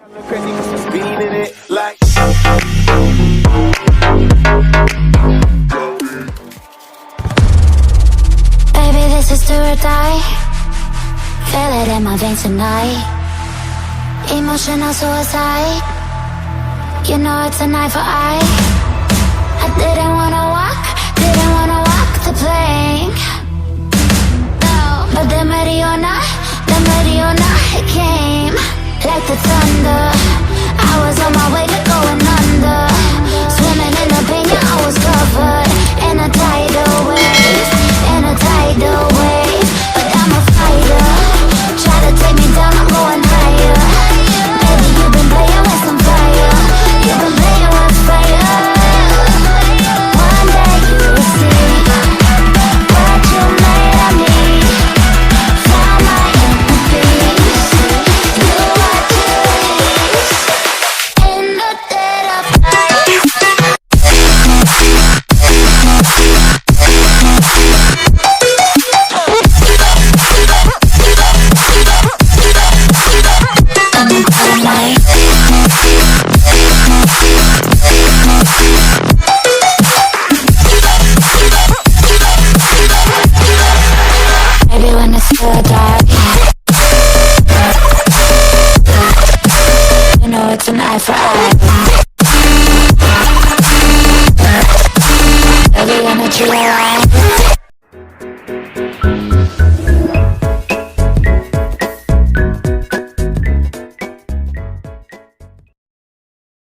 Beating it like Baby, this is do or die. Feel it in my veins tonight. Emotional suicide. You know it's a knife for eye. I didn't wanna walk the plank. No, but the Mariona, it came like the thunder. I was on my way to going under. Swimming in the pain, yeah, I was covered in a tidal wave, in a tidal wave. But I'm a fighter. Try to take me down, I'm going higher. Baby, you've been playing with some fire. You've been playing with fire. One day you will see what you made of me. Found my inner peace. You are choice in the dead of night. Maybe when it's still dark, you know it's an eye for eye. Baby, when it's real life.